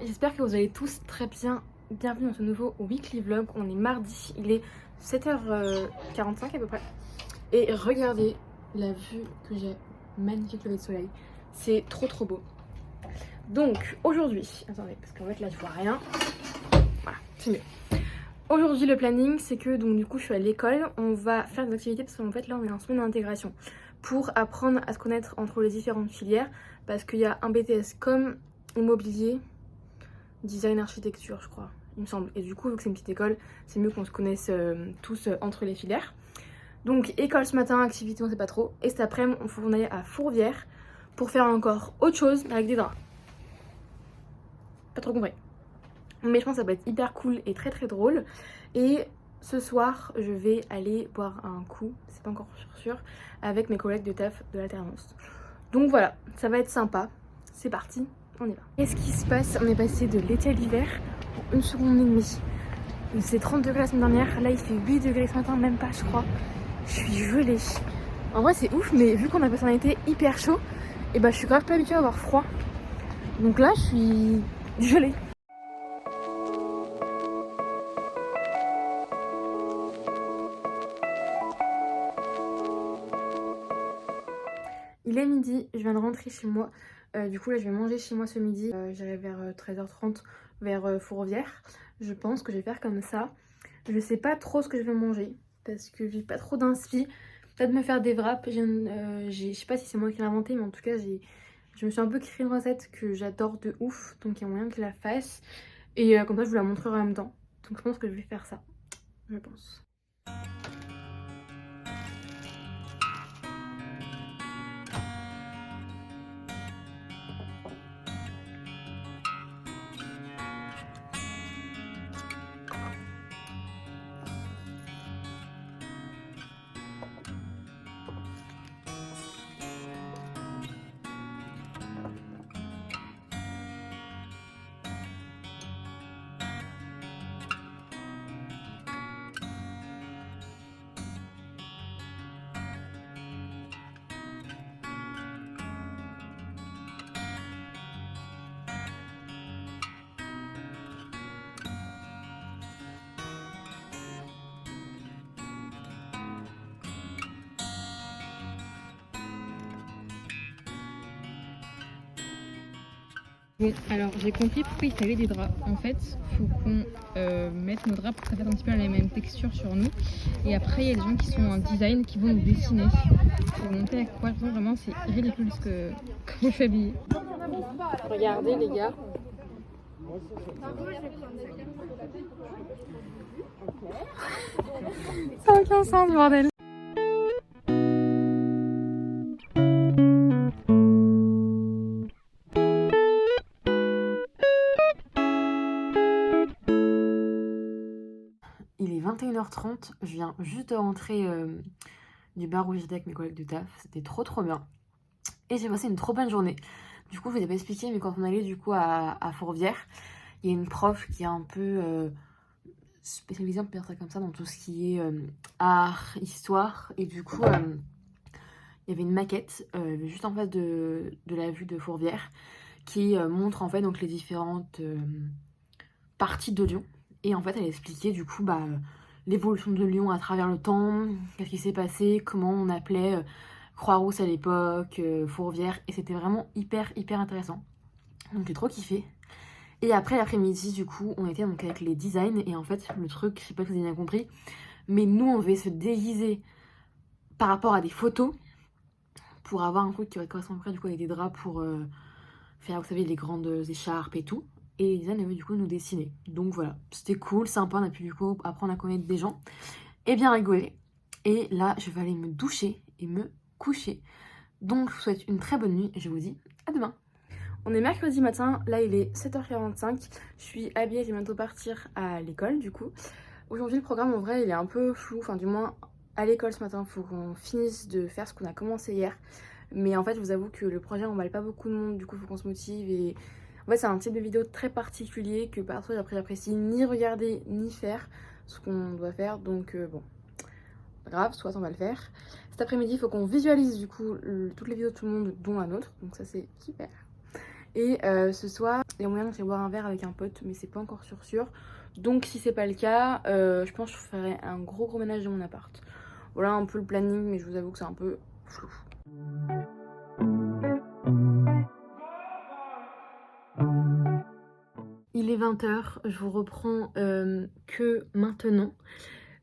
j'espère que vous allez tous très bien. Bienvenue dans ce nouveau weekly vlog. On est mardi, il est 7h45 à peu près. Et regardez la vue que j'ai, magnifique lever de soleil. C'est trop beau. Donc aujourd'hui, attendez, parce qu'en fait là je vois rien. Voilà, c'est mieux. Aujourd'hui le planning c'est que donc du coup je suis à l'école. On va faire des activités parce qu'en fait là on est en semaine d'intégration pour apprendre à se connaître entre les différentes filières. Parce qu'il y a un BTS comme immobilier, design, architecture je crois, il me semble. Et du coup vu que c'est une petite école, c'est mieux qu'on se connaisse tous entre les filières. Donc école ce matin, activité on sait pas trop. Et cet après-midi on faut aller à Fourvière pour faire encore autre chose avec des draps. Pas trop compris. Mais je pense que ça va être hyper cool et très drôle. Et ce soir je vais aller boire un coup, c'est pas encore sûr, avec mes collègues de taf de l'alternance. Donc voilà, ça va être sympa. C'est parti, on y va. Qu'est-ce qui se passe? On est passé de l'été à l'hiver en 1 seconde et demie. Il faisait 30 degrés la semaine dernière, là il fait 8 degrés ce matin, même pas je crois. Je suis gelée. En vrai c'est ouf, mais vu qu'on a passé un été hyper chaud, et bah je suis grave pas habituée à avoir froid. Donc là je suis gelée. Il est midi, je viens de rentrer chez moi. Du coup là je vais manger chez moi ce midi. J'irai vers 13h30 vers Fourvière. Je pense que je vais faire comme ça. Je sais pas trop ce que je vais manger parce que j'ai pas trop d'inspi. Peut-être me faire des wraps. Je sais pas si c'est moi qui l'ai inventé, mais en tout cas je me suis un peu créé une recette que j'adore de ouf. Donc il y a moyen que je la fasse. Et comme ça je vous la montrerai en même temps. Donc je pense que je vais faire ça. Je pense. Bon, alors j'ai compris pourquoi il fallait des draps. En fait, il faut qu'on mette nos draps pour que ça fasse un petit peu la même texture sur nous. Et après, il y a des gens qui sont en design qui vont nous dessiner. Pour vous montrer à quoi vraiment c'est ridicule ce que je suis habillée. Regardez les gars. Ça n'a aucun sens, bordel. Il est 21h30, je viens juste de rentrer du bar où j'étais avec mes collègues de taf. C'était trop bien. Et j'ai passé une trop bonne journée. Du coup, je vous ai pas expliqué, mais quand on allait du coup à Fourvière, il y a une prof qui est un peu spécialisée, on peut dire ça comme ça, dans tout ce qui est art, histoire. Et du coup, il y avait une maquette juste en face de la vue de Fourvière qui montre en fait donc les différentes parties de Lyon. Et en fait, elle expliquait du coup l'évolution de Lyon à travers le temps, qu'est-ce qui s'est passé, comment on appelait Croix-Rousse à l'époque, Fourvière. Et c'était vraiment hyper intéressant. Donc j'ai trop kiffé. Et après l'après-midi, du coup, on était donc avec les designs. Et en fait, le truc, je sais pas si vous avez bien compris, mais nous, on devait se déguiser par rapport à des photos pour avoir un truc qui va correspondre après, du coup, avec des draps pour faire, vous savez, les grandes écharpes et tout. Et les designs avaient du coup nous dessiner. Donc voilà, c'était cool, sympa, on a pu du coup apprendre à connaître des gens et bien rigoler. Et là, je vais aller me doucher et me coucher. Donc je vous souhaite une très bonne nuit et je vous dis à demain. On est mercredi matin, là il est 7h45. Je suis habillée, je vais bientôt partir à l'école du coup. Aujourd'hui le programme en vrai il est un peu flou, enfin du moins à l'école ce matin, il faut qu'on finisse de faire ce qu'on a commencé hier. Mais en fait je vous avoue que le projet emballe pas beaucoup de monde, du coup il faut qu'on se motive et... En fait c'est un type de vidéo très particulier que parfois j'apprécie ni regarder ni faire ce qu'on doit faire, donc bon, pas grave, soit on va le faire. Cet après-midi il faut qu'on visualise du coup toutes les vidéos de tout le monde dont la nôtre, donc ça c'est super. Et ce soir, il y a moyen que j'aille boire un verre avec un pote, mais c'est pas encore sûr. Donc si c'est pas le cas, je pense que je ferai un gros ménage de mon appart. Voilà un peu le planning, mais je vous avoue que c'est un peu flou. Il est 20 h, je vous reprends que maintenant.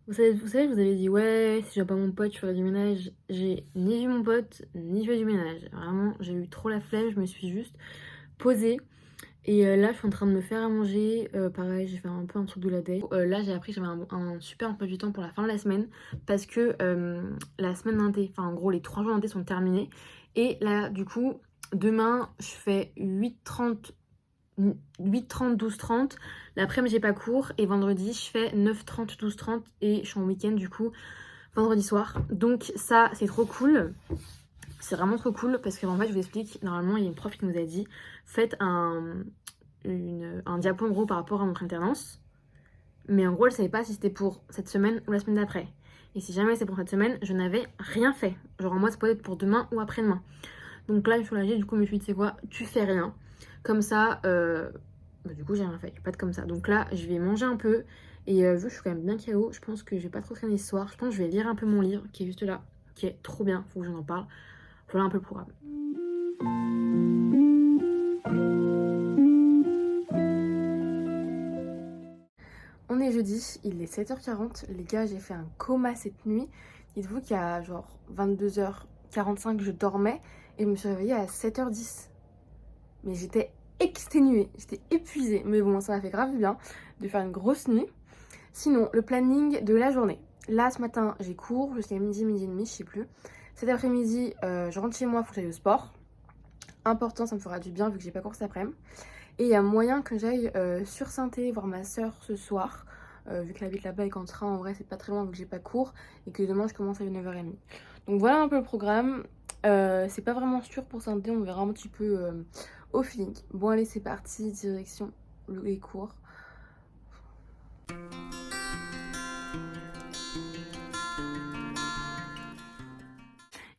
Vous savez, je vous avais dit, ouais, si je vois pas mon pote, je ferai du ménage. J'ai ni vu mon pote, ni fait du ménage. Vraiment, j'ai eu trop la flemme, je me suis juste posée. Et là, je suis en train de me faire à manger. Pareil, j'ai fait un peu un truc de la day. Là, j'ai appris que j'avais un super emploi du temps pour la fin de la semaine. Parce que la semaine d'indé, enfin en gros, les 3 jours d'indé sont terminés. Et là, du coup, demain, je fais 8h30, 12h30. L'après-midi, j'ai pas cours. Et vendredi, je fais 9h30, 12h30. Et je suis en week-end, du coup, vendredi soir. Donc ça, c'est trop cool. C'est vraiment trop cool parce que en fait, je vous explique, normalement, il y a une prof qui nous a dit, faites un diapo en gros par rapport à notre alternance. Mais en gros, elle savait pas si c'était pour cette semaine ou la semaine d'après. Et si jamais c'est pour cette semaine, je n'avais rien fait. Genre en mode, ça peut être pour demain ou après-demain. Donc là, je suis soulagée, du coup, je me suis dit, c'est quoi, tu fais rien. Comme ça, du coup, j'ai rien fait, pas de comme ça. Donc là, je vais manger un peu. Et vu que je suis quand même bien KO, je pense que je vais pas trop traîner ce soir. Je pense que je vais lire un peu mon livre qui est juste là, qui est trop bien, faut que j'en parle. Voilà un peu le programme. On est jeudi, il est 7h40. Les gars, j'ai fait un coma cette nuit. Dites-vous qu'il y a genre 22h45, je dormais et je me suis réveillée à 7h10. Mais j'étais exténuée, j'étais épuisée. Mais bon, ça m'a fait grave bien de faire une grosse nuit. Sinon, le planning de la journée. Là, ce matin, j'ai cours jusqu'à midi et demi, je sais plus. Cet après-midi, je rentre chez moi, il faut que j'aille au sport. Important, ça me fera du bien vu que j'ai pas cours cet après-midi. Et il y a moyen que j'aille sur Saint-Thé voir ma soeur ce soir. Vu qu'elle habite là-bas et qu'en train, en vrai, c'est pas très loin vu que j'ai pas cours. Et que demain, je commence à 9h30. Donc voilà un peu le programme. C'est pas vraiment sûr pour Saint-Thé, on verra un petit peu au feeling. Bon, allez, c'est parti, direction les cours.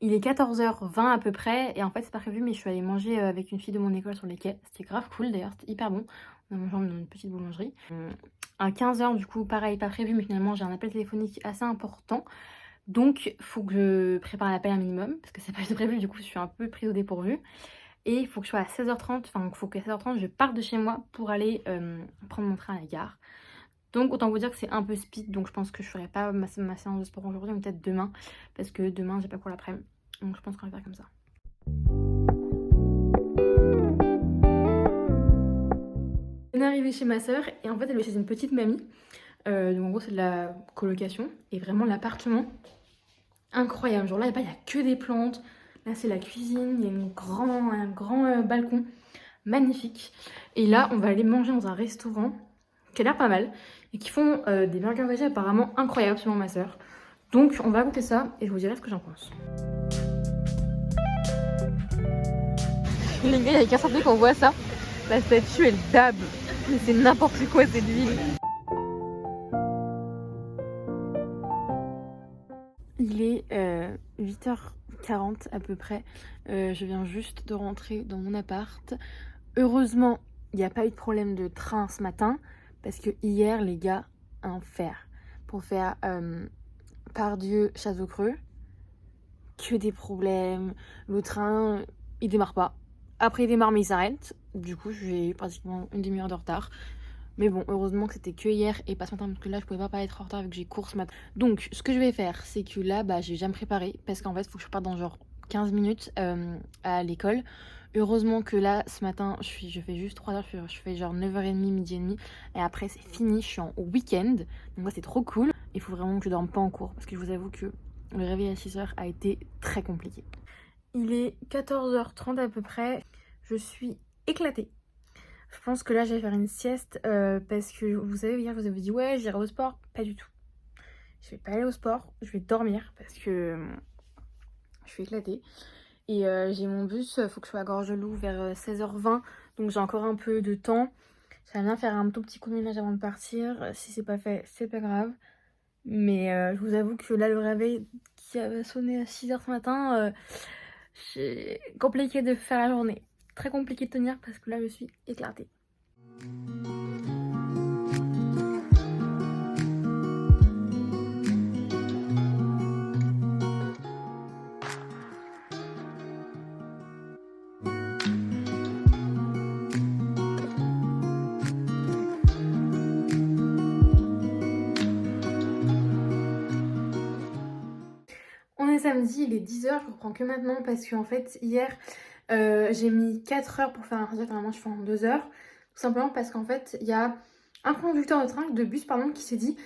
Il est 14h20 à peu près, et en fait c'est pas prévu, mais je suis allée manger avec une fille de mon école sur les quais. C'était grave cool d'ailleurs, c'était hyper bon. On a mangé dans une petite boulangerie. À 15h du coup, pareil, pas prévu, mais finalement j'ai un appel téléphonique assez important. Donc faut que je prépare l'appel un minimum, parce que c'est pas du tout prévu, du coup je suis un peu prise au dépourvu. Et il faut que je sois à 16h30, enfin il faut qu'à 16h30 je parte de chez moi pour aller prendre mon train à la gare. Donc autant vous dire que c'est un peu speed, donc je pense que je ferai pas ma séance de sport aujourd'hui, mais peut-être demain, parce que demain j'ai pas cours l'après-midi. Donc je pense qu'on va faire comme ça. On est arrivé chez ma soeur et en fait elle est chez une petite mamie. Donc en gros c'est de la colocation et vraiment l'appartement incroyable. Genre là il y a que des plantes. Là c'est la cuisine, il y a un grand balcon magnifique. Et là on va aller manger dans un restaurant qui a l'air pas mal et qui font des burgers végé apparemment incroyables selon ma soeur. Donc on va goûter ça et je vous dirai ce que j'en pense. Les gars, il y a qu'un certain qu'on voit ça. La statue, elle dab. Mais c'est n'importe quoi cette ville. Il est 8h40 à peu près. Je viens juste de rentrer dans mon appart. Heureusement, il n'y a pas eu de problème de train ce matin. Parce que hier, les gars, enfer. Pour faire Pardieu, Château-Creux. Que des problèmes. Le train, il démarre pas. Après, il démarre, mais il s'arrête. Du coup, j'ai pratiquement une demi-heure de retard. Mais bon, heureusement que c'était que hier et pas ce matin, parce que là, je pouvais pas être en retard vu que j'ai cours ce matin. Donc, ce que je vais faire, c'est que là, je vais déjà me préparer. Parce qu'en fait, il faut que je parte dans genre 15 minutes à l'école. Heureusement que là, ce matin, je fais juste 3 heures. Je fais genre 9h30, midi et demi. Et après, c'est fini. Je suis en week-end. Donc, là, c'est trop cool. Il faut vraiment que je dorme pas en cours. Parce que je vous avoue que le réveil à 6h a été très compliqué. Il est 14h30 à peu près. Je suis éclatée. Je pense que là, je vais faire une sieste parce que, vous savez, hier, je vous avais dit, ouais, j'irai au sport. Pas du tout. Je vais pas aller au sport. Je vais dormir parce que je suis éclatée. Et j'ai mon bus, faut que je sois à Gorgelou vers 16h20. Donc j'ai encore un peu de temps. J'aimerais bien faire un tout petit coup de ménage avant de partir. Si c'est pas fait, c'est pas grave. Mais je vous avoue que là, le réveil qui avait sonné à 6h ce matin, c'est compliqué de faire la journée. très compliqué de tenir parce que là je suis éclatée. On est samedi, il est 10h, je reprends que maintenant parce qu'en fait hier j'ai mis 4 heures pour faire un trajet, normalement je fais en 2 heures. Tout simplement parce qu'en fait il y a un conducteur de bus pardon, qui s'est dit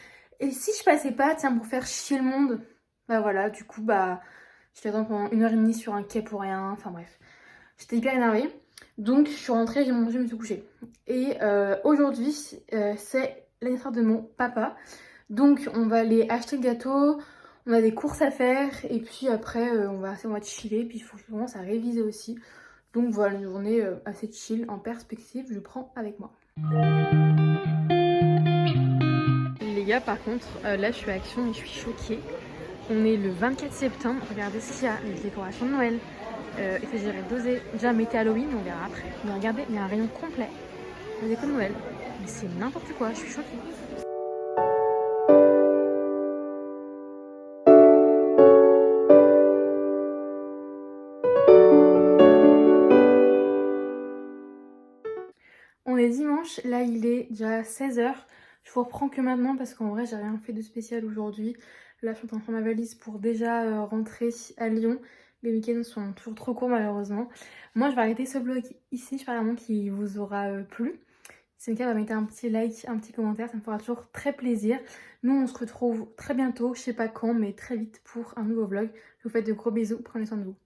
et si je passais pas, tiens, pour faire chier le monde. Bah voilà, du coup bah j'étais attendre pendant 1h30 sur un quai pour rien, enfin bref. J'étais hyper énervée. Donc je suis rentrée, j'ai mangé, je me suis couchée. Et aujourd'hui c'est l'anniversaire de mon papa. Donc on va aller acheter le gâteau, on a des courses à faire et puis après on va chiller, puis il faut que je commence à réviser aussi. Donc voilà, une journée assez chill en perspective, je prends avec moi. Les gars, par contre, là je suis à Action et je suis choquée. On est le 24 septembre, regardez ce qu'il y a, les décorations de Noël. Il faut gérer doser. Déjà, mettez Halloween, on verra après. Mais regardez, il y a un rayon complet de déco de Noël. Mais c'est n'importe quoi, je suis choquée. On est dimanche, là il est déjà 16h. Je vous reprends que maintenant parce qu'en vrai j'ai rien fait de spécial aujourd'hui. Là je suis en train de faire ma valise pour déjà rentrer à Lyon. Les week-ends sont toujours trop courts malheureusement. Moi je vais arrêter ce vlog ici, j'espère vraiment qu'il vous aura plu. Si c'est le cas, bah, mettez un petit like, un petit commentaire, ça me fera toujours très plaisir. Nous on se retrouve très bientôt, je sais pas quand mais très vite pour un nouveau vlog. Je vous fais de gros bisous, prenez soin de vous.